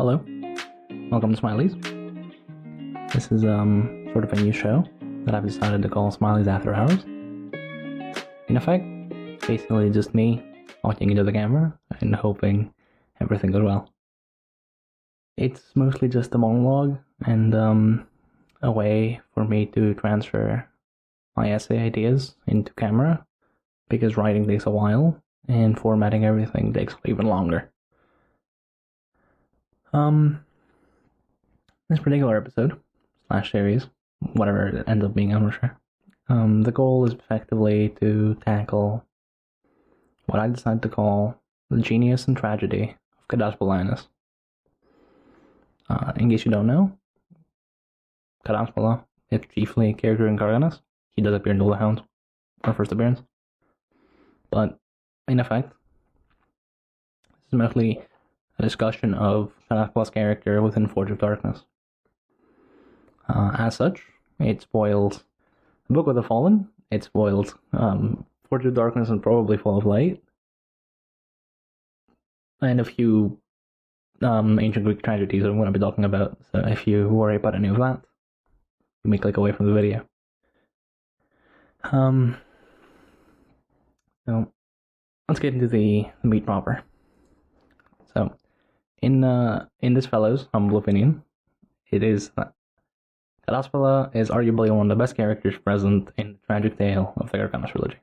Hello, welcome to Smiley's. This is sort of a new show that I've decided to call Smiley's After Hours. In effect, basically just me talking into the camera and hoping everything goes well. It's mostly just a monologue and a way for me to transfer my essay ideas into camera, because writing takes a while and formatting everything takes even longer. This particular episode / series, whatever it ends up being, I'm not sure. The goal is effectively to tackle what I decided to call the genius and tragedy of Kadaspala Enes. In case you don't know, Kadaspala is chiefly a character in Kharkanas. He does appear in Duel of the Hounds, our first appearance. But, in effect, this is mostly a discussion of Kadaspala's character within Forge of Darkness. As such, it spoils the Book of the Fallen, it spoils Forge of Darkness and probably Fall of Light, and a few ancient Greek tragedies I'm going to be talking about, so if you worry about any of that, you may click away from the video. So, let's get into the meat proper. So, in this fellow's humble opinion, it is that Kadaspala is arguably one of the best characters present in the tragic tale of the Kharkanas trilogy.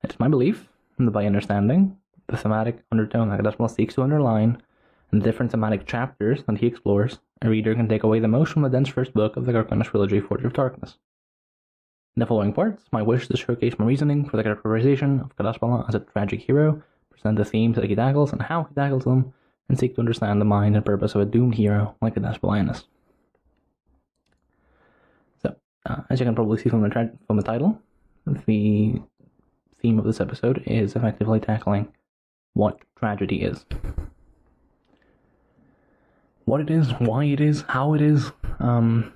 It's my belief that by understanding the thematic undertone that Kadaspala seeks to underline and the different thematic chapters that he explores, a reader can take away the most from the dense first book of the Kharkanas trilogy, Forge of Darkness. In the following parts, my wish to showcase my reasoning for the characterization of Kadaspala as a tragic hero, present the themes that he tackles and how he tackles them, and seek to understand the mind and purpose of a doomed hero like Kadaspala Enes. So, as you can probably see from the title, the theme of this episode is effectively tackling what tragedy is. What it is, why it is, how it is, and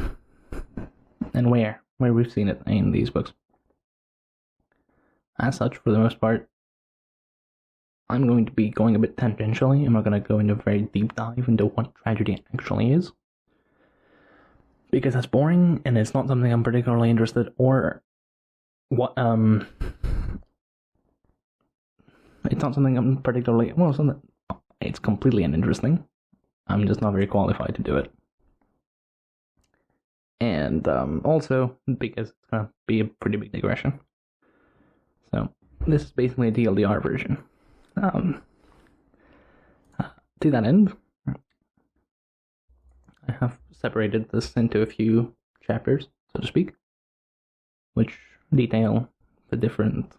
where we've seen it in these books. As such, for the most part, I'm going to be going a bit tangentially. I'm not going to go into a very deep dive into what tragedy actually is, because that's boring and it's not something I'm particularly interested or what it's not something I'm particularly it's completely uninteresting. I'm just not very qualified to do it. And also because it's going to be a pretty big digression. So this is basically a TLDR version. To that end, I have separated this into a few chapters, so to speak, which detail the different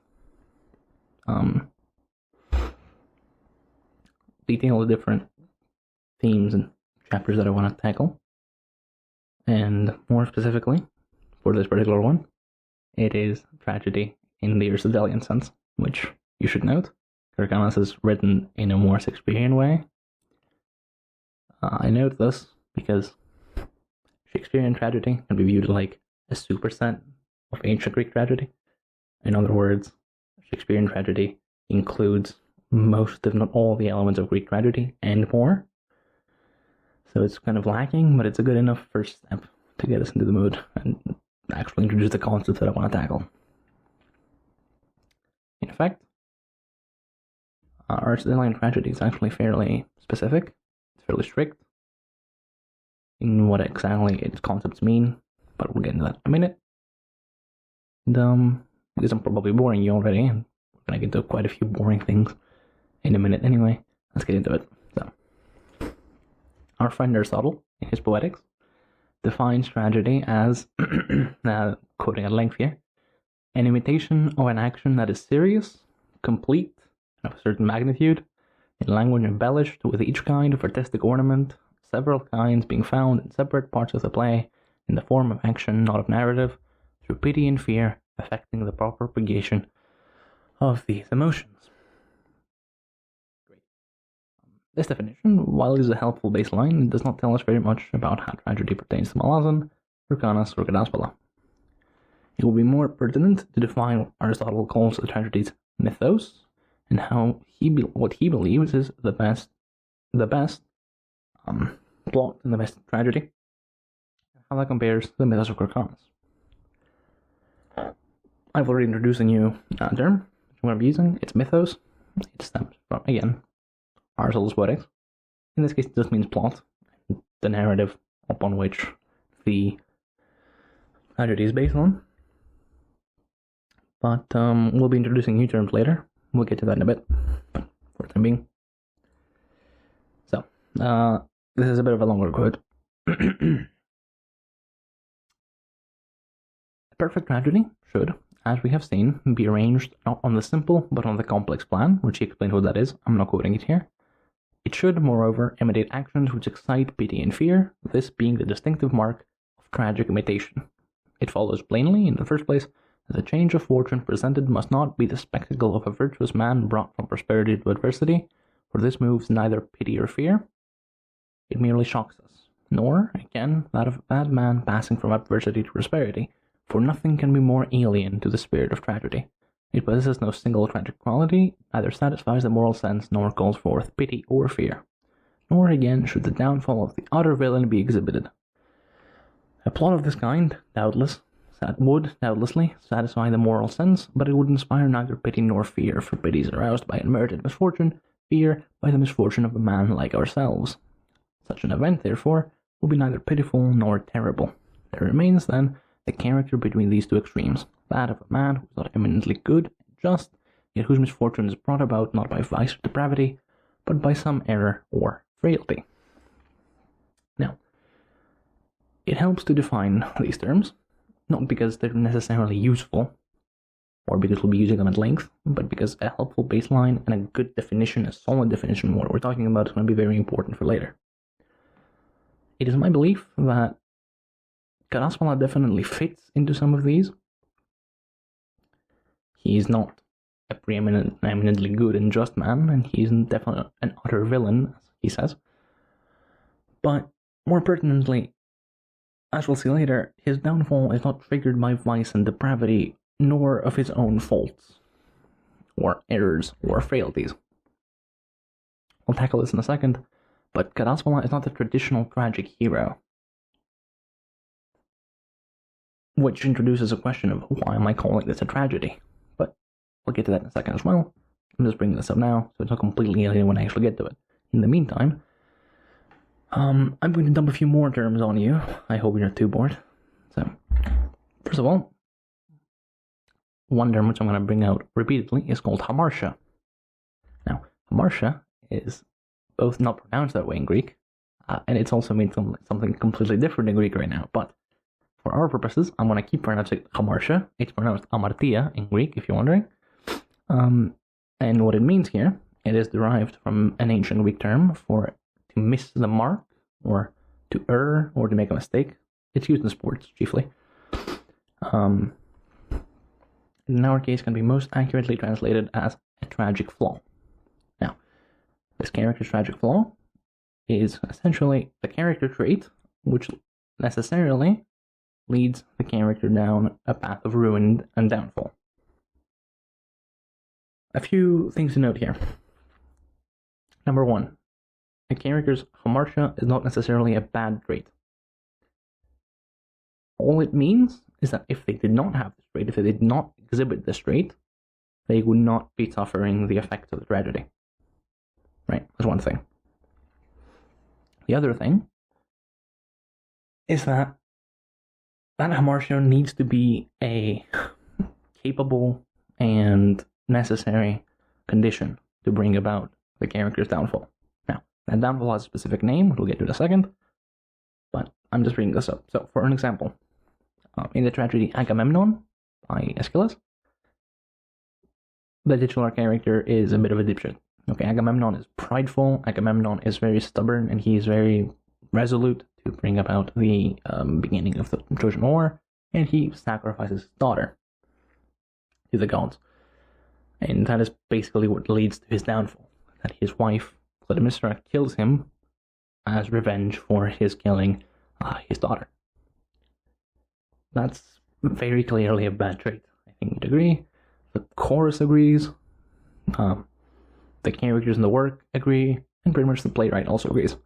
themes and chapters that I want to tackle. And more specifically, for this particular one, it is tragedy in the Aristotelian sense, which you should note. Kharkanas is written in a more Shakespearean way. I note this because Shakespearean tragedy can be viewed like a superset of ancient Greek tragedy. In other words, Shakespearean tragedy includes most, if not all, the elements of Greek tragedy and more. So it's kind of lacking, but it's a good enough first step to get us into the mood and actually introduce the concepts that I want to tackle. In effect, Aristotelian tragedy is actually fairly specific. It's fairly strict in what exactly its concepts mean, but we'll get into that in a minute. And because I'm probably boring you already, and we're going to get to quite a few boring things in a minute anyway, let's get into it. So, our friend Aristotle, in his Poetics, defines tragedy as, quoting at length here, an imitation of an action that is serious, complete, and of a certain magnitude, in language embellished with each kind of artistic ornament, several kinds being found in separate parts of the play, in the form of action, not of narrative, through pity and fear, affecting the proper propagation of these emotions. Great. This definition, while it is a helpful baseline, it does not tell us very much about how tragedy pertains to Malazan, Kharkanas, or Kadaspala. It will be more pertinent to define what Aristotle calls the tragedy's mythos, and how what he believes is the best plot in the domestic tragedy, and how that compares to the mythos of Kharkanas. I've already introduced a new term which I'm going to be using. It's mythos. It stems from, again, Aristotle's Poetics. In this case, it just means plot, the narrative upon which the tragedy is based on. But we'll be introducing new terms later. We'll get to that in a bit, but for the time being. So, this is a bit of a longer quote. A perfect tragedy should, as we have seen, be arranged not on the simple but on the complex plan, which he explained what that is. I'm not quoting it here. It should, moreover, imitate actions which excite pity and fear, this being the distinctive mark of tragic imitation. It follows plainly, in the first place, that the change of fortune presented must not be the spectacle of a virtuous man brought from prosperity to adversity, for this moves neither pity or fear. It merely shocks us, nor, again, that of a bad man passing from adversity to prosperity, for nothing can be more alien to the spirit of tragedy. It possesses no single tragic quality, neither satisfies the moral sense nor calls forth pity or fear. Nor again should the downfall of the utter villain be exhibited. A plot of this kind, would doubtlessly satisfy the moral sense, but it would inspire neither pity nor fear, for pity is aroused by unmerited misfortune, fear by the misfortune of a man like ourselves. Such an event, therefore, will be neither pitiful nor terrible. There remains, then, the character between these two extremes, that of a man who is not eminently good and just, yet whose misfortune is brought about not by vice or depravity, but by some error or frailty. Now, it helps to define these terms, not because they're necessarily useful, or because we'll be using them at length, but because a helpful baseline and a good definition, a solid definition of what we're talking about is going to be very important for later. It is my belief that Kadaspala definitely fits into some of these. He's not a preeminently good and just man, and he's definitely an utter villain, as he says. But more pertinently, as we'll see later, his downfall is not triggered by vice and depravity, nor of his own faults, or errors, or frailties. We'll tackle this in a second, but Kadaspala is not the traditional tragic hero, which introduces a question of why am I calling this a tragedy? But we'll get to that in a second as well. I'm just bringing this up now, so it's not completely alien when I actually get to it. In the meantime, I'm going to dump a few more terms on you. I hope you're not too bored. So, first of all, one term which I'm going to bring out repeatedly is called hamartia. Now, hamartia is both not pronounced that way in Greek, and it's also means something completely different in Greek right now, but for our purposes, I'm going to keep pronouncing hamartia. It's pronounced amartia in Greek, if you're wondering. And what it means here, it is derived from an ancient Greek term for to miss the mark, or to err, or to make a mistake. It's used in sports, chiefly. In our case, can be most accurately translated as a tragic flaw. Now, this character's tragic flaw is essentially the character trait which necessarily leads the character down a path of ruin and downfall. A few things to note here. Number one, a character's hamartia is not necessarily a bad trait. All it means is that if they did not have this trait, if they did not exhibit this trait, they would not be suffering the effects of the tragedy. Right? That's one thing. The other thing is that hamartia needs to be a capable and necessary condition to bring about the character's downfall. Now, that downfall has a specific name, which we'll get to in a second, but I'm just bringing this up. So, for an example, in the tragedy Agamemnon by Aeschylus, the titular character is a bit of a dipshit. Okay, Agamemnon is prideful, Agamemnon is very stubborn, and he is very resolute to bring about the beginning of the Trojan War, and he sacrifices his daughter to the gods. And that is basically what leads to his downfall, that his wife, Clytemnestra, kills him as revenge for his killing his daughter. That's very clearly a bad trait. I think you'd agree. The chorus agrees. The characters in the work agree, and pretty much the playwright also agrees.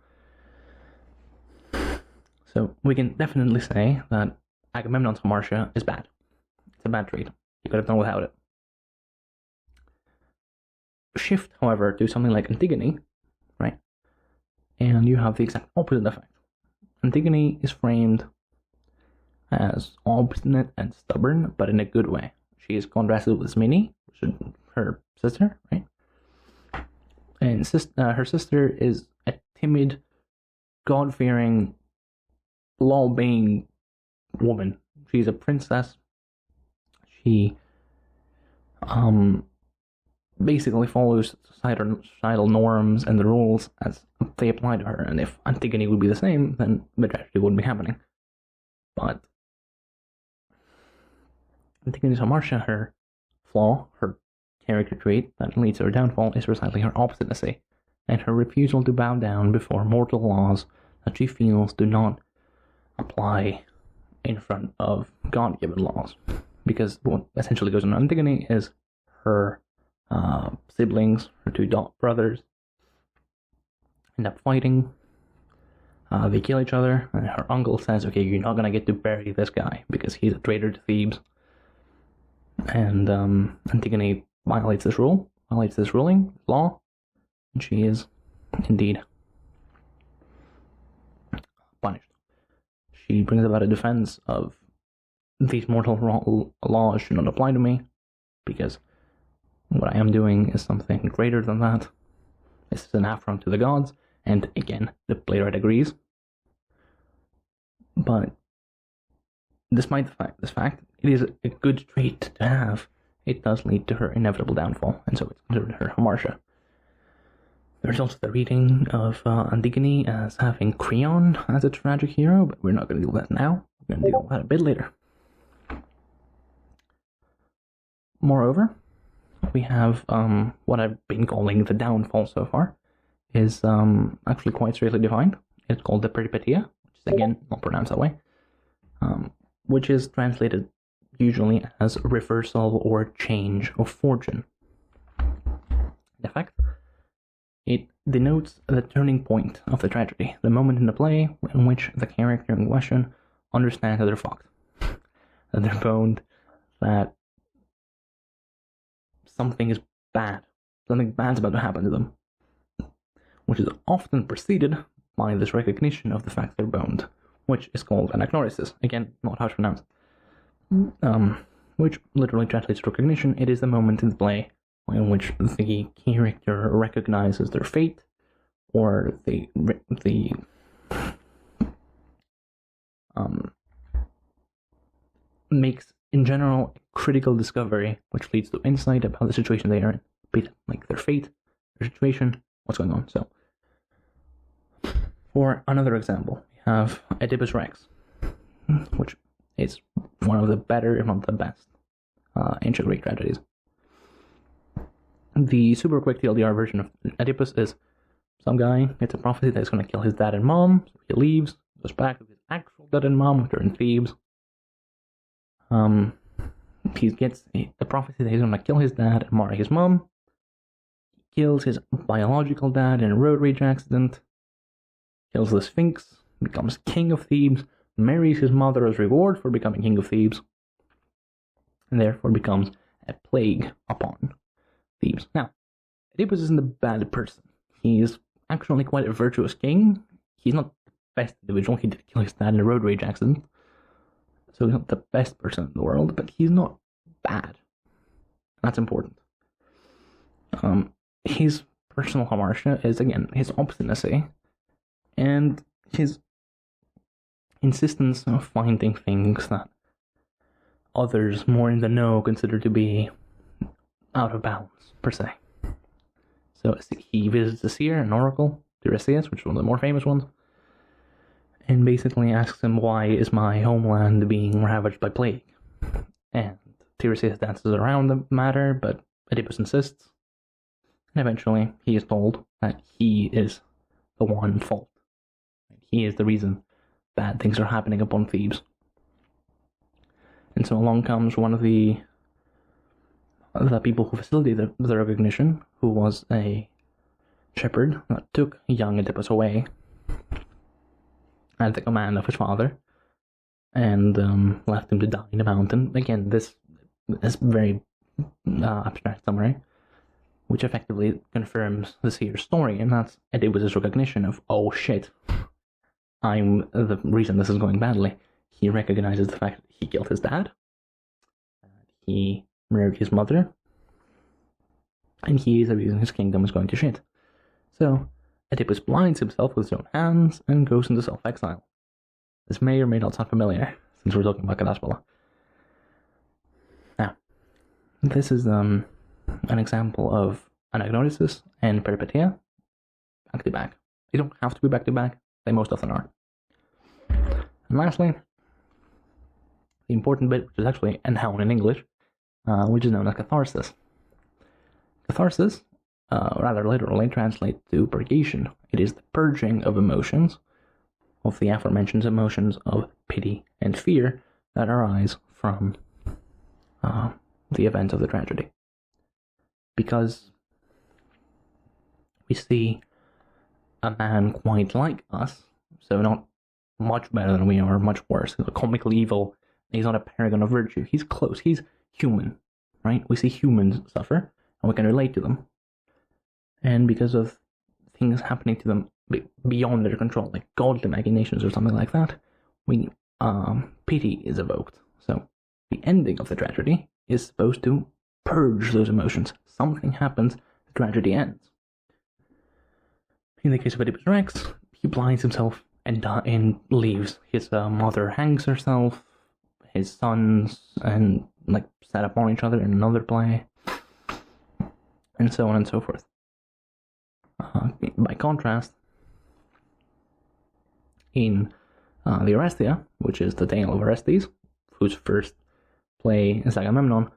So we can definitely say that Agamemnon's hamartia is bad. It's a bad trait. You could have done without it. Shift, however, to something like Antigone, right? And you have the exact opposite effect. Antigone is framed as obstinate and stubborn, but in a good way. She is contrasted with Smiley, which is her sister, right? And her sister is a timid, God-fearing, law-obeying woman. She's a princess. She basically follows societal norms and the rules as they apply to her. And if Antigone would be the same, then the tragedy wouldn't be happening. But Antigone's hamartia, her flaw, her character trait that leads to her downfall, is precisely her obstinacy and her refusal to bow down before mortal laws that she feels do not apply in front of God-given laws. Because what essentially goes on in Antigone is her siblings, her two brothers, end up fighting. They kill each other, and her uncle says, okay, you're not going to get to bury this guy because he's a traitor to Thebes. And Antigone violates this ruling, law, and she is indeed punished. She brings about a defense of these mortal laws should not apply to me because what I am doing is something greater than that. This is an affront to the gods, and again, the playwright agrees. But despite this fact, it is a good trait to have. It does lead to her inevitable downfall, and so it's considered her hamartia. There's also the reading of Antigone as having Creon as a tragic hero, but we're not going to deal with that now. We're going to deal with that a bit later. Moreover, we have what I've been calling the downfall so far is actually quite straightly defined. It's called the peripeteia, which is again not pronounced that way, which is translated usually as reversal or change of fortune. In effect, it denotes the turning point of the tragedy, the moment in the play in which the character in question understands that they're fucked, that they're boned, that something is bad, something bad's about to happen to them, which is often preceded by this recognition of the fact they're boned, which is called anagnorisis. Again, not how to pronounce it. Which literally translates to recognition. It is the moment in the play in which the character recognizes their fate, or the makes, in general, a critical discovery, which leads to insight about the situation they are in, be it like their fate, their situation, what's going on. So, for another example, we have Oedipus Rex, which is one of the better, if not the best, ancient Greek tragedies. The super quick TLDR version of Oedipus is some guy gets a prophecy that he's going to kill his dad and mom, so he leaves, goes back to his actual dad and mom, which are in Thebes. He gets the prophecy that he's going to kill his dad and marry his mom. He kills his biological dad in a road rage accident, kills the Sphinx, becomes king of Thebes, marries his mother as reward for becoming king of Thebes, and therefore becomes a plague upon Thebes. Now, Oedipus isn't a bad person. He is actually quite a virtuous king. He's not the best individual. He did kill his dad in a road rage accident, so he's not the best person in the world, but he's not bad. That's important. His personal hamartia is, again, his obstinacy and his insistence of finding things that others more in the know consider to be out of bounds, per se. So he visits a seer, an oracle, Tiresias, which is one of the more famous ones, and basically asks him, why is my homeland being ravaged by plague? And Tiresias dances around the matter, but Oedipus insists, and eventually he is told that he is the one fault. He is the reason bad things are happening upon Thebes. And so along comes one of the people who facilitated the recognition, who was a shepherd that took young Oedipus away at the command of his father, and left him to die in a mountain. Again, this is very abstract summary, which effectively confirms the seer's story, and that's Oedipus' recognition of, oh shit, I'm the reason this is going badly. He recognizes the fact that he killed his dad, he murdered his mother, and he is the reason his kingdom is going to shit. So, Oedipus blinds himself with his own hands and goes into self-exile. This may or may not sound familiar, since we're talking about Kadaspala. Now, this is an example of anagnosis and peripeteia back-to-back. They don't have to be back-to-back, they most often are. And lastly, the important bit, which is actually a noun in English, which is known as catharsis. Catharsis, rather literally, translates to purgation. It is the purging of emotions, of the aforementioned emotions of pity and fear that arise from the event of the tragedy. Because we see a man quite like us, so not much better than we are, much worse. He's a comically evil. He's not a paragon of virtue. He's close. He's human, right? We see humans suffer, and we can relate to them. And because of things happening to them beyond their control, like godly machinations or something like that, we pity is evoked. So the ending of the tragedy is supposed to purge those emotions. Something happens, the tragedy ends. In the case of Oedipus Rex, he blinds himself and leaves. His mother hangs herself, his sons and set upon each other in another play, and so on and so forth. By contrast, in the Orestia, which is the tale of Orestes, whose first play is Agamemnon,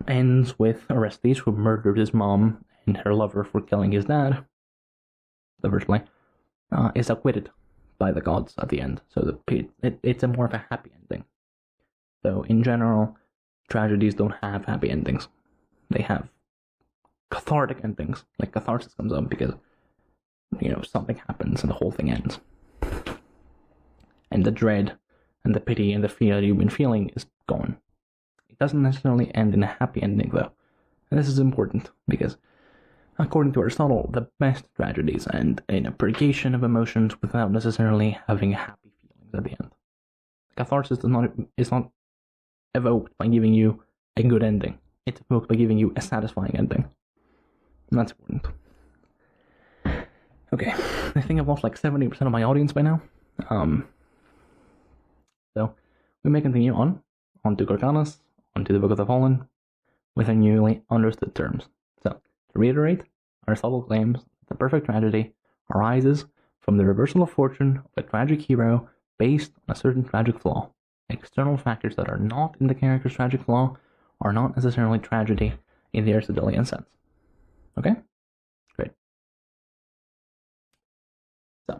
ends with Orestes, who murdered his mom and her lover for killing his dad. The first play is acquitted by the gods at the end, so it's a more of a happy ending. So in general, tragedies don't have happy endings. They have cathartic endings, like catharsis comes up because something happens and the whole thing ends, and the dread and the pity and the fear that you've been feeling is gone. It doesn't necessarily end in a happy ending though, and this is important because according to Aristotle, the best tragedies end in a purgation of emotions without necessarily having happy feelings at the end. Catharsis is not evoked by giving you a good ending. It's evoked by giving you a satisfying ending. And that's important. Okay, I think I've lost 70% of my audience by now. So we may continue on to Kharkanas, onto the Book of the Fallen, with our newly understood terms. So, to reiterate, Aristotle claims the perfect tragedy arises from the reversal of fortune of a tragic hero based on a certain tragic flaw. External factors that are not in the character's tragic flaw are not necessarily tragedy in the Aristotelian sense. Okay? Great. So,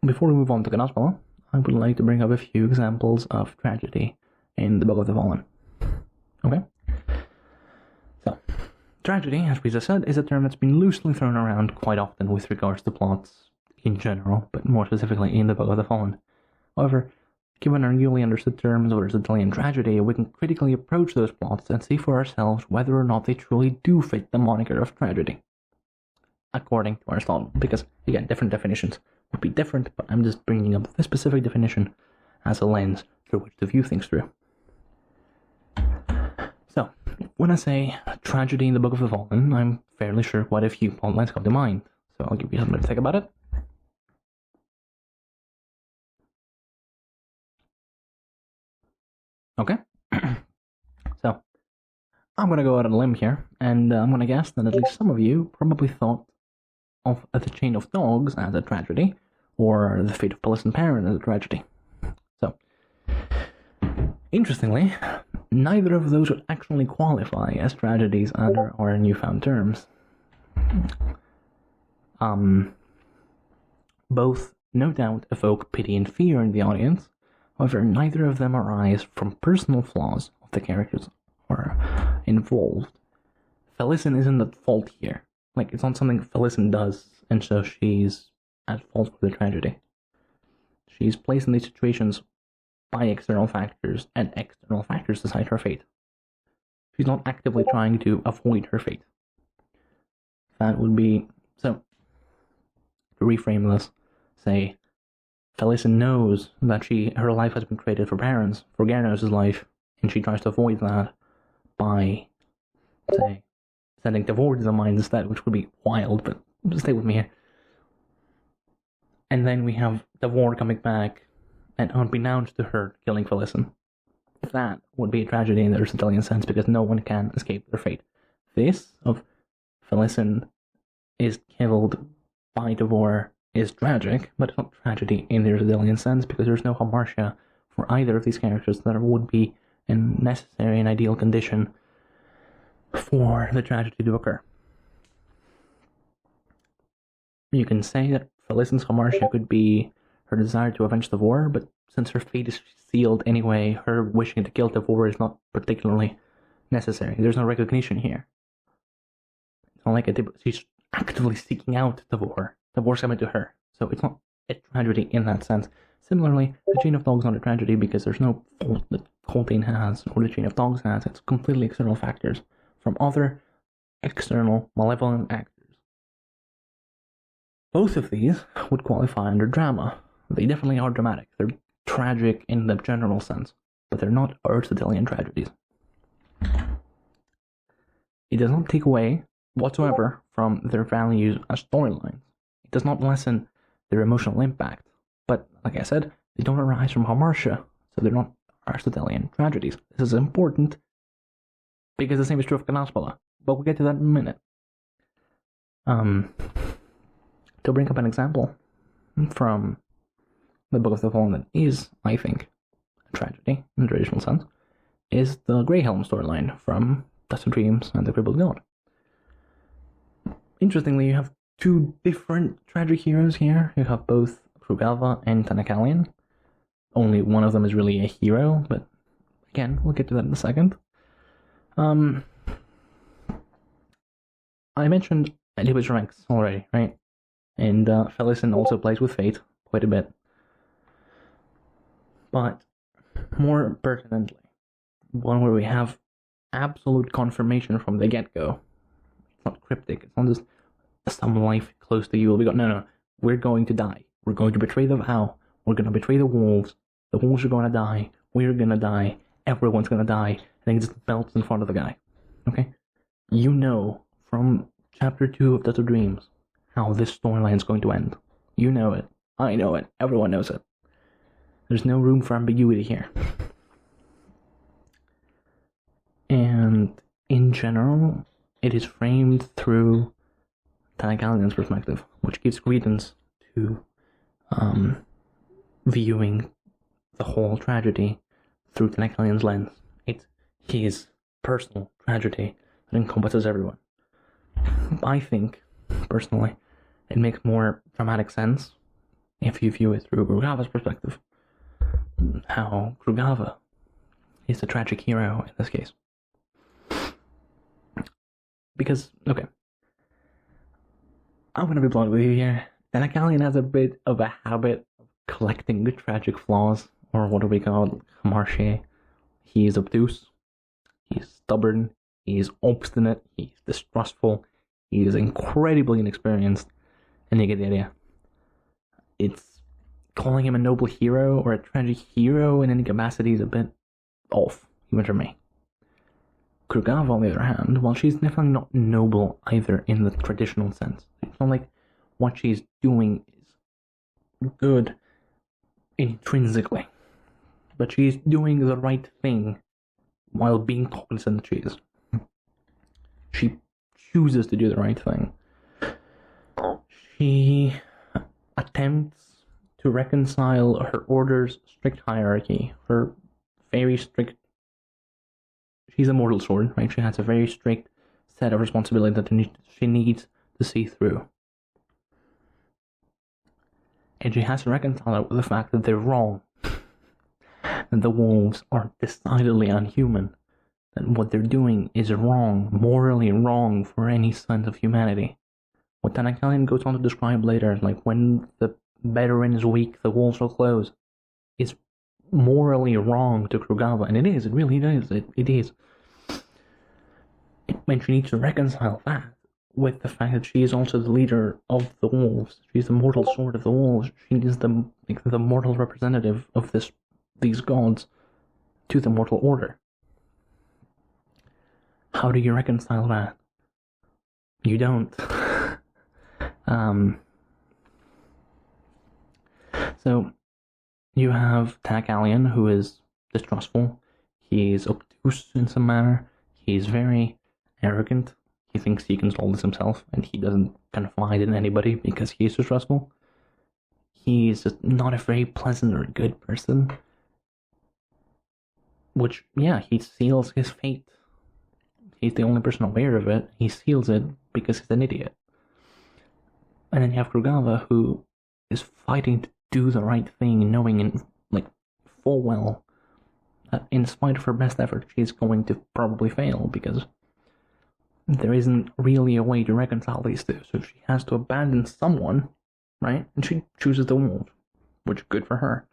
before we move on to Kadaspala, I would like to bring up a few examples of tragedy in the Book of the Fallen. Okay? So, tragedy, as we just said, is a term that's been loosely thrown around quite often with regards to plots in general, but more specifically in the Book of the Fallen. However, given our newly understood terms of Aristotelian tragedy, we can critically approach those plots and see for ourselves whether or not they truly do fit the moniker of tragedy, according to Aristotle. Because, again, different definitions would be different, but I'm just bringing up this specific definition as a lens through which to view things through. So, when I say tragedy in the Book of the Fallen, I'm fairly sure quite a few plot lines come to mind, so I'll give you something to think about it. Okay, so I'm going to go out on a limb here, and I'm going to guess that at least some of you probably thought of The Chain of Dogs as a tragedy, or The Fate of Peliss's Parent as a tragedy. So, interestingly, neither of those would actually qualify as tragedies under our newfound terms. Both, no doubt, evoke pity and fear in the audience. However, neither of them arise from personal flaws of the characters or involved. Felicin isn't at fault here. It's not something Felicin does, and so she's at fault for the tragedy. She's placed in these situations by external factors, and external factors decide her fate. She's not actively trying to avoid her fate. That would be... So, to reframe this, say, Felicin knows that her life has been created for parents, for Garnos' life, and she tries to avoid that by, say, sending Devor to the mine instead, which would be wild, but stay with me here. And then we have Devor coming back and unbeknownst to her killing Felicin. That would be a tragedy in the Aristotelian sense, because no one can escape their fate. This, of Felicin is killed by Devor, is tragic, but it's not tragedy in the Aristotelian sense, because there's no hamartia for either of these characters that would be a necessary and ideal condition for the tragedy to occur. You can say that Felicin's hamartia could be her desire to avenge Devor, but since her fate is sealed anyway, her wishing to kill Devor is not particularly necessary. There's no recognition here. It's not like she's actively seeking out Devor. Devor's coming to her, so it's not a tragedy in that sense. Similarly, the Chain of Dogs is not a tragedy because there's no fault that Coltane has or the Chain of Dogs has. It's completely external factors from other external malevolent actors. Both of these would qualify under drama. They definitely are dramatic. They're tragic in the general sense, but they're not Aristotelian tragedies. It does not take away whatsoever from their values as storylines. It does not lessen their emotional impact. But, like I said, they don't arise from hamartia, so they're not Aristotelian tragedies. This is important because the same is true of Kadaspala, but we'll get to that in a minute. To bring up an example from the Book of the Fallen that is, I think, a tragedy in the traditional sense, is the Greyhelm storyline from Dust of Dreams and the Crippled God. Interestingly, you have two different tragic heroes here. You have both Krugava and Tanakalian. Only one of them is really a hero, but again, we'll get to that in a second. I mentioned Libus ranks already, right? And Felicin also plays with fate quite a bit. But more pertinently, one where we have absolute confirmation from the get-go. It's not cryptic, it's not just some life close to you will be gone. No, we're going to die. We're going to betray the vow. We're going to betray the wolves. The wolves are going to die. We're going to die. Everyone's going to die. And it just melts in front of the guy. Okay? You know from chapter 2 of Dust of Dreams how this storyline is going to end. You know it. I know it. Everyone knows it. There's no room for ambiguity here. And in general, it is framed through Tanakalian's perspective, which gives credence to viewing the whole tragedy through Tanakalian's lens. It's his personal tragedy that encompasses everyone. I think, personally, it makes more dramatic sense if you view it through Krugava's perspective. How Krugava is the tragic hero in this case. Because, okay, I'm going to be blunt with you here. Tanakalian has a bit of a habit of collecting the tragic flaws, or what do we call it, hamartia. He is obtuse, he is stubborn, he is obstinate, he is distrustful, he is incredibly inexperienced, and you get the idea. It's calling him a noble hero or a tragic hero in any capacity is a bit off, even for me. Krugava, on the other hand, while she's definitely not noble either in the traditional sense, it's not like what she's doing is good intrinsically, but she's doing the right thing while being cognizant that she is. She chooses to do the right thing. She attempts to reconcile her order's strict hierarchy, her very strict... She's a mortal sword, right? She has a very strict set of responsibilities that she needs to see through. And she has to reconcile it with the fact that they're wrong. That the wolves are decidedly unhuman. That what they're doing is wrong, morally wrong for any sense of humanity. What Tanakalian goes on to describe later is like when the veteran is weak, the walls will close, is morally wrong to Kurogava, and it really is, it is. When she needs to reconcile that with the fact that she is also the leader of the wolves, she's the mortal sword of the wolves, she is the mortal representative of these gods to the mortal order. How do you reconcile that? You don't. So, you have Tanakalian, who is distrustful. He's obtuse in some manner. He's very arrogant. He thinks he can solve this himself, and he doesn't confide in anybody because he's distrustful. He's just not a very pleasant or good person. Which, yeah, he seals his fate. He's the only person aware of it. He seals it because he's an idiot. And then you have Kurogava, who is fighting to do the right thing, knowing in full well that in spite of her best effort, she's going to probably fail because there isn't really a way to reconcile these two. So she has to abandon someone, right? And she chooses the wolf, which is good for her.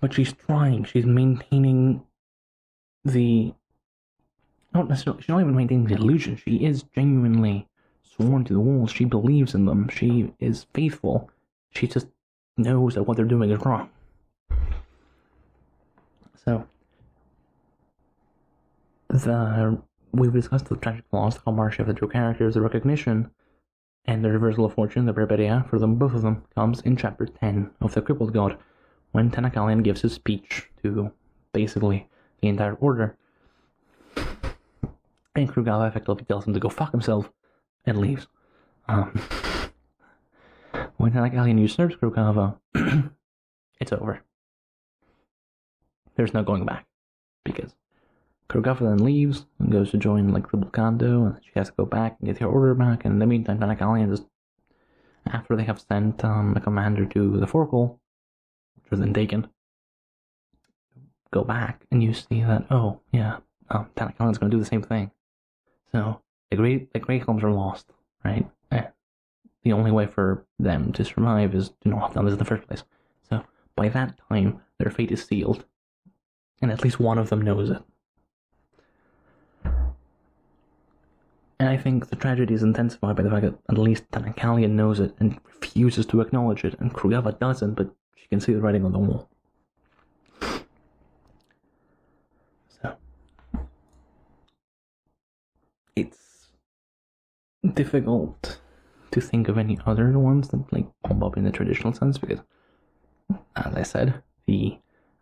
But she's trying. She's maintaining she's not even maintaining the illusion. She is genuinely sworn to the wolves. She believes in them. She is faithful. She just knows that what they're doing is wrong. So, we've discussed the tragic flaws, the camaraderie of the two characters, the recognition, and the reversal of fortune, the Berberia, for them, both of them, comes in chapter 10 of The Crippled God, when Tanakalian gives his speech to basically the entire order. And Kurogava effectively tells him to go fuck himself and leaves. When Tanakalian usurps Kurogava, it's over. There's no going back. Because Kurogava then leaves and goes to join the Bulkando, and she has to go back and get her order back, and in the meantime Tanakalian just, after they have sent a commander to the Forkle, which was then taken, go back and you see that, Tanakalian's going to do the same thing. So, the Grey Helms are lost, right? The only way for them to survive is to not have done this in the first place. So, by that time, their fate is sealed. And at least one of them knows it. And I think the tragedy is intensified by the fact that at least Tanakalian knows it and refuses to acknowledge it, and Kurogava doesn't, but she can see the writing on the wall. So, it's difficult to think of any other ones that pop up in the traditional sense, because, as I said, the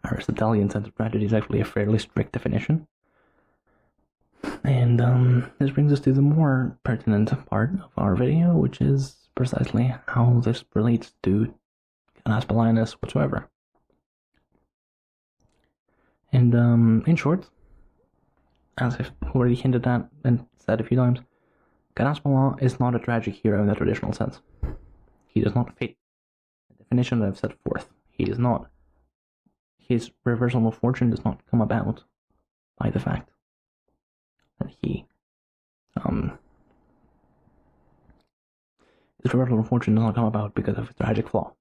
Aristotelian sense of tragedy is actually a fairly strict definition. And this brings us to the more pertinent part of our video, which is precisely how this relates to Kadaspala Enes whatsoever. And in short, as I've already hinted at and said a few times, Kadaspala is not a tragic hero in the traditional sense. He does not fit the definition that I've set forth. He is not. His reversal of fortune does not come about by the fact that his reversal of fortune does not come about because of his tragic flaw.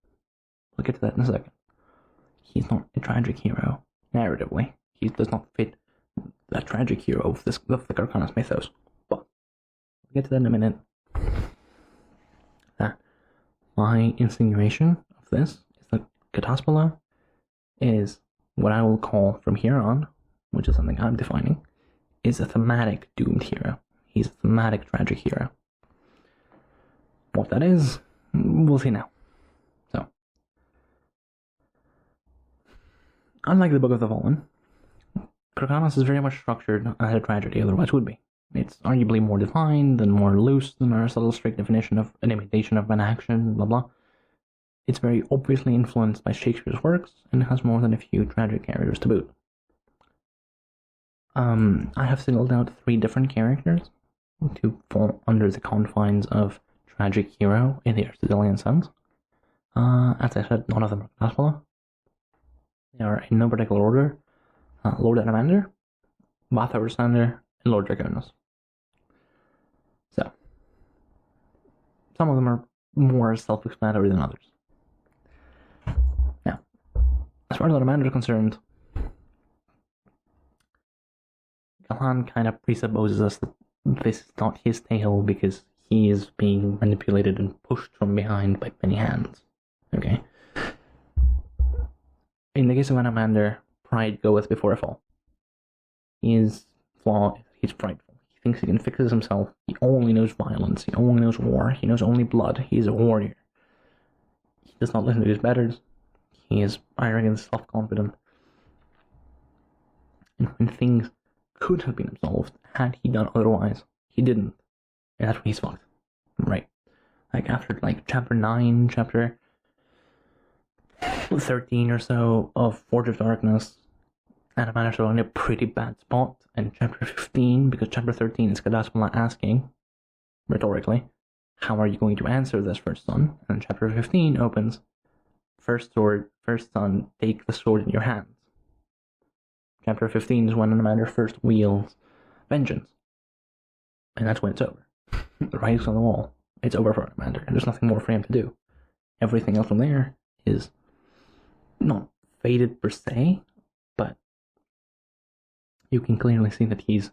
We'll get to that in a second. He's not a tragic hero narratively. He does not fit the tragic hero of the Kharkanas mythos. But we'll get to that in a minute. That my insinuation of this is that Kadaspala is what I will call from here on, which is something I'm defining, is a thematic doomed hero. He's a thematic tragic hero. What that is, we'll see now. So, unlike the Book of the Fallen, Kharkanas is very much structured as a tragedy otherwise would be. It's arguably more defined and more loose than Aristotle's strict definition of an imitation of an action, blah blah. It's very obviously influenced by Shakespeare's works, and it has more than a few tragic characters to boot. I have singled out 3 different characters to fall under the confines of tragic hero in the Aristotelian sense. As I said, none of them are Kadaspala. They are in no particular order: Lord Anamander, Batha and Lord Draconis. So, some of them are more self-explanatory than others. Now, as far as Amanda is concerned, Galan kind of presupposes us that this is not his tale because he is being manipulated and pushed from behind by many hands. Okay? In the case of Anamander, pride goeth before a fall. His flaw is he's prideful. He thinks he can fix it himself. He only knows violence. He only knows war. He knows only blood. He is a warrior. He does not listen to his betters. He is arrogant, self-confident. And when things could have been absolved, had he done otherwise, he didn't. And that's when he's fucked. Right. Like after chapter 9, chapter 13 or so of Forge of Darkness, Anamander's in a pretty bad spot. And chapter 15, because chapter 13 is Kadaspala asking, rhetorically, how are you going to answer this, first son? And chapter 15 opens, first son, take the sword in your hands. Chapter 15 is when Anamander first wields vengeance. And that's when it's over. The writing's on the wall. It's over for Anamander. There's nothing more for him to do. Everything else from there is not fated per se, but you can clearly see that he's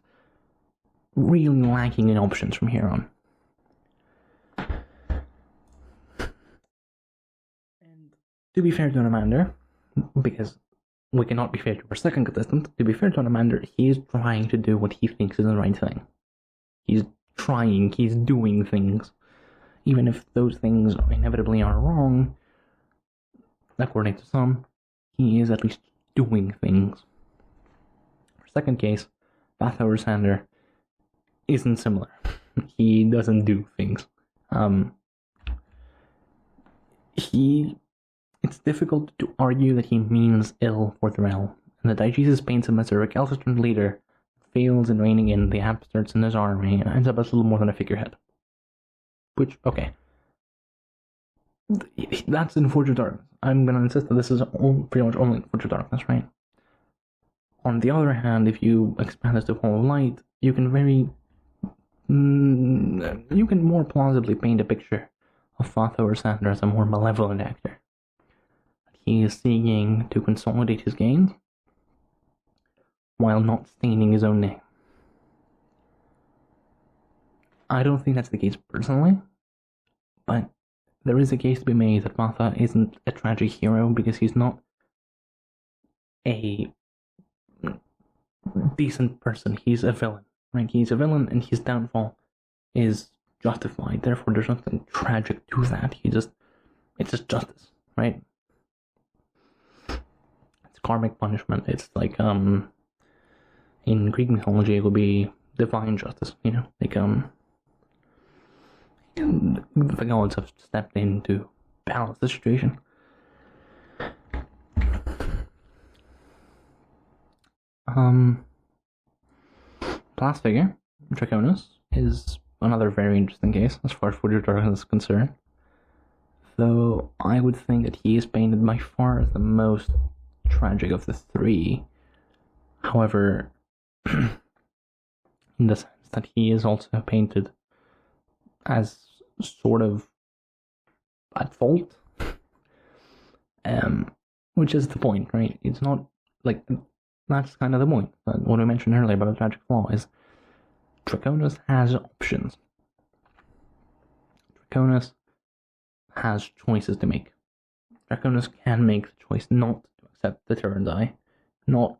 really lacking in options from here on. And to be fair to Anamander, because we cannot be fair to our second contestant, to be fair to Anamander, he is trying to do what he thinks is the right thing. He's trying, he's doing things. Even if those things inevitably are wrong, according to some, he is at least doing things. Our second case, Bathover Sander, isn't similar. He doesn't do things. It's difficult to argue that he means ill for the realm, and that Diogenes paints him as a recalcitrant leader, fails in reining in the upstarts in his army, and ends up as little more than a figurehead. Which, okay. That's in Forge of Darkness. I'm going to insist that this is pretty much only in Forge of Darkness, right? On the other hand, if you expand this to Hall of Light, you can more plausibly paint a picture of Fathover Sander as a more malevolent actor. He is seeking to consolidate his gains while not staining his own name. I don't think that's the case personally, but there is a case to be made that Matha isn't a tragic hero because he's not a decent person. He's a villain, right? He's a villain and his downfall is justified. Therefore, there's nothing tragic to that. It's just justice, right? It's karmic punishment. It's like, in Greek mythology, it would be divine justice, the gods have stepped in to balance the situation. Last figure, Draconis, is another very interesting case as far as Forge of Darkness is concerned. Though I would think that he is painted by far as the most tragic of the three. However, in the sense that he is also painted as sort of at fault, which is the point, right? It's not like that's kind of the point. What I mentioned earlier about a tragic flaw is Draconis has options. Draconis has choices to make. Draconis can make the choice not to accept the Turandai, not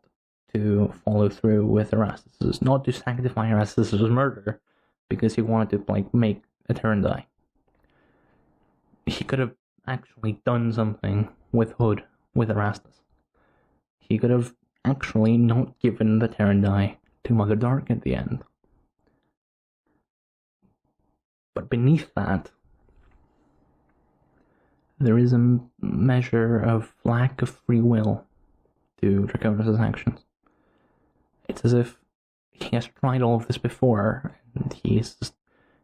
to follow through with Erastus, not to sanctify Erastus' murder because he wanted to make a Turandai. He could have actually done something with Hood, with Erastus. He could have actually not given the Turandai to Mother Dark at the end. But beneath that, there is a measure of lack of free will to Draconis' actions. It's as if he has tried all of this before, and he's just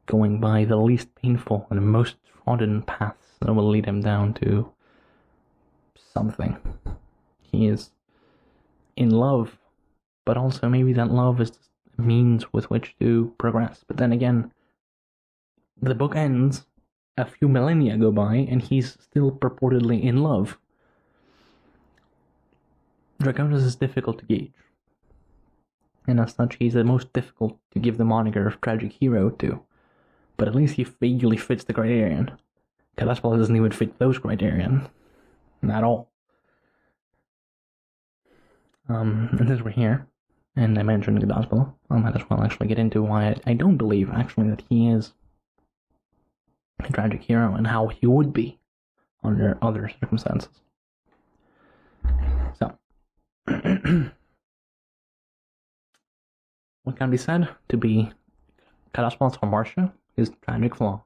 going by the least painful and most trodden paths that will lead him down to something. He is in love, but also maybe that love is just a means with which to progress. But then again, the book ends a few millennia go by, and he's still purportedly in love. Kharkanas is difficult to gauge, and as such, he's the most difficult to give the moniker of tragic hero to. But at least he vaguely fits the criterion. Kadaspala doesn't even fit those criterion at all. And since we're here, and I mentioned Kadaspala, I might as well actually get into why I don't believe actually that he is a tragic hero and how he would be under other circumstances. So, what can be said to be Kadaspala's hamartia, his tragic flaw,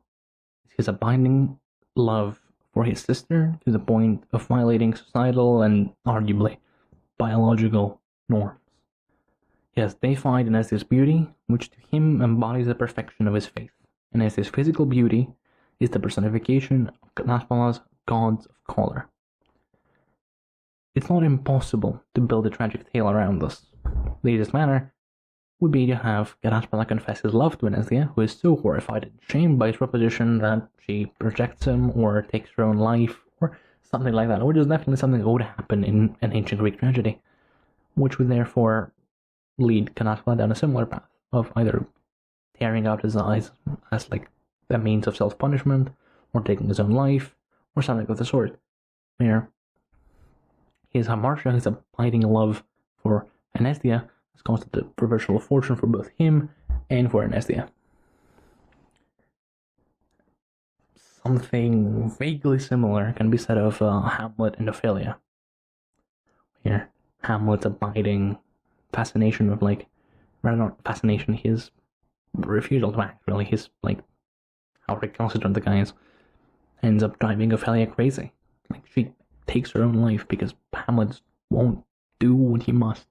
is his abiding love for his sister to the point of violating societal and arguably biological norms. He has deified Enes's beauty, which to him embodies the perfection of his faith. Enes's physical beauty is the personification of Kadaspala's gods of color. It's not impossible to build a tragic tale around this. The easiest manner would be to have Kadaspala confess his love to Enesia, who is so horrified and shamed by his proposition that she rejects him or takes her own life, or something like that, which is definitely something that would happen in an ancient Greek tragedy, which would therefore lead Kadaspala down a similar path of either tearing out his eyes as like a means of self-punishment, or taking his own life, or something of the sort, where his hamartia, his abiding love for Enesia, has caused the reversal of fortune for both him and for Enesia. Something vaguely similar can be said of Hamlet and Ophelia. Here, Hamlet's abiding fascination of rather not fascination, his refusal to act, really, his how recalcitrant the guy is, ends up driving Ophelia crazy. She takes her own life because Hamlet won't do what he must.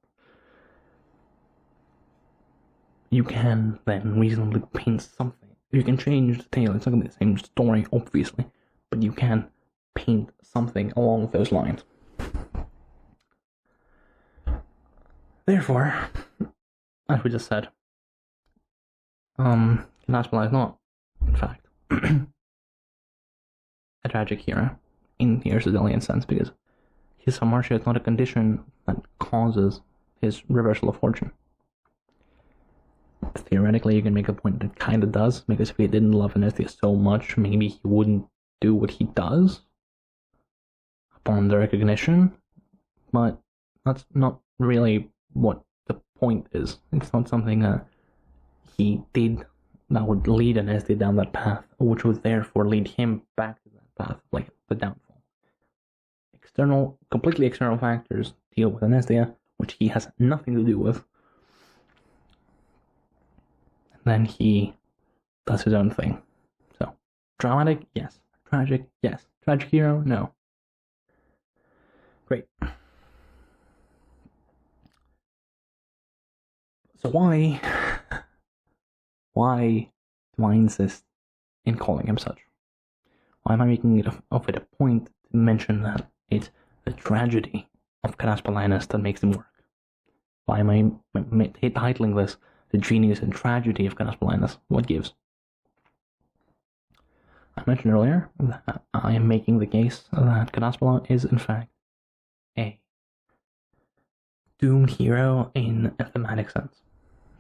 You can then reasonably paint something. You can change the tale. It's not going to be the same story, obviously, but you can paint something along those lines. Therefore, as we just said, Kadaspala is not, in fact, a tragic hero in the Aristotelian sense, because his hamartia is not a condition that causes his reversal of fortune. Theoretically, you can make a point that it kind of does, because if he didn't love Enesia so much, maybe he wouldn't do what he does upon the recognition, but that's not really what the point is. It's not something that he did that would lead Enesia down that path, which would therefore lead him back to that path, like the downfall. Completely external factors deal with Enesia, which he has nothing to do with. Then he does his own thing. So, dramatic? Yes. Tragic? Yes. Tragic hero? No. Great. So why do I insist in calling him such? Why am I making it of it a point to mention that it's the tragedy of Kadaspala Enes that makes him work? Why am I titling this the genius and tragedy of Kadaspala Enes? What gives? I mentioned earlier that I am making the case that Kadaspala is in fact a doomed hero in a thematic sense.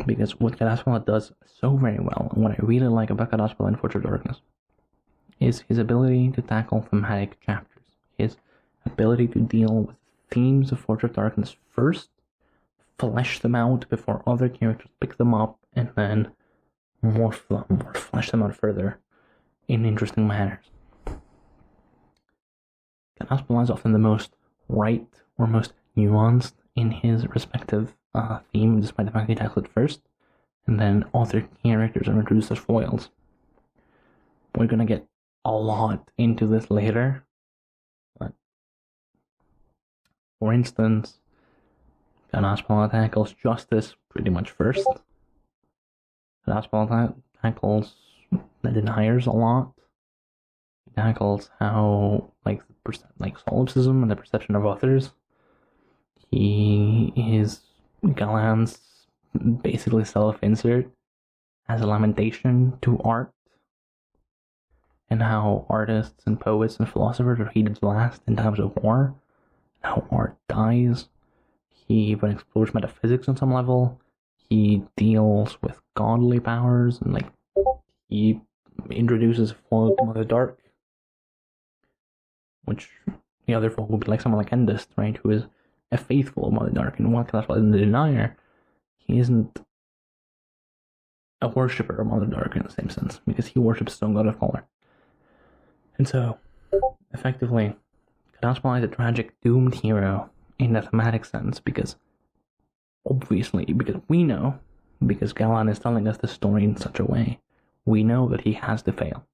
Because what Kadaspala does so very well, and what I really like about Kadaspala in Fortress of Darkness, is his ability to tackle thematic chapters. His ability to deal with themes of Fortress of Darkness first, flesh them out before other characters pick them up, and then flesh them out further in interesting manners. Kadaspala is often the most right or most nuanced in his respective theme, despite the fact he tackles it first, and then other characters are introduced as foils. We're gonna get a lot into this later, but for instance, Kadaspala tackles justice pretty much first. Kadaspala tackles the deniers a lot. He tackles how, solipsism and the perception of others. His Galan's basically self-insert as a lamentation to art. and how artists and poets and philosophers are heated last in times of war, how art dies. He even explores metaphysics on some level. He deals with godly powers, and he introduces folk to Mother Dark, which the other folk would be like someone like Endist, right, who is a faithful of Mother Dark, and while Kadaspala isn't a denier, he isn't a worshipper of Mother Dark in the same sense, because he worships Stone God of Color. And so, effectively, Kadaspala is a tragic, doomed hero in a thematic sense, because we know, because Galan is telling us the story in such a way, we know that he has to fail.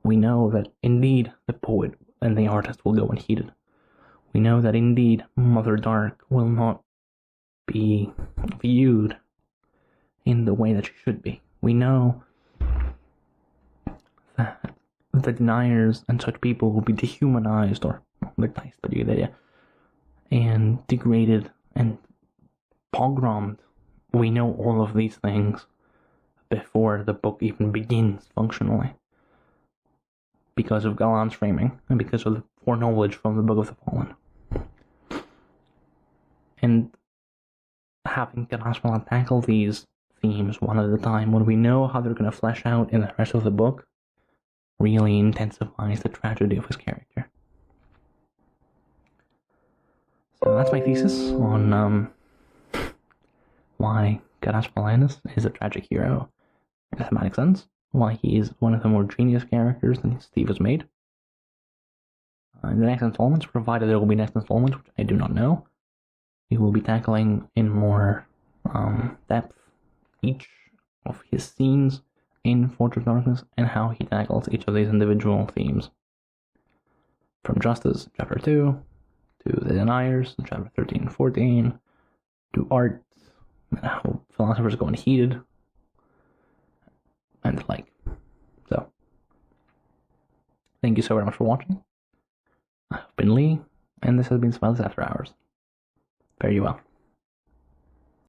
We know that indeed the poet and the artist will go unheeded. We know that indeed Mother Dark will not be viewed in the way that she should be. We know that the deniers and such people will be dehumanized, or nice, but you get the idea, and degraded and pogrommed. We know all of these things before the book even begins functionally, because of Galan's framing and because of the foreknowledge from the Book of the Fallen. And having Kadaspala tackle these themes one at a time, when we know how they're going to flesh out in the rest of the book, really intensifies the tragedy of his character. So that's my thesis on why Kadaspala Enes is a tragic hero in a thematic sense, why he is one of the more genius characters that Steve has made. In the next installments, provided there will be next installments, which I do not know, we will be tackling in more depth each of his scenes in Forge of Darkness and how he tackles each of these individual themes. From Justice, Chapter 2, to the Deniers, Chapter 13 and 14, to art, and how philosophers go unheeded, and the like. So, thank you so very much for watching. I've been Lee, and this has been Smiley's After Hours. Fare you well.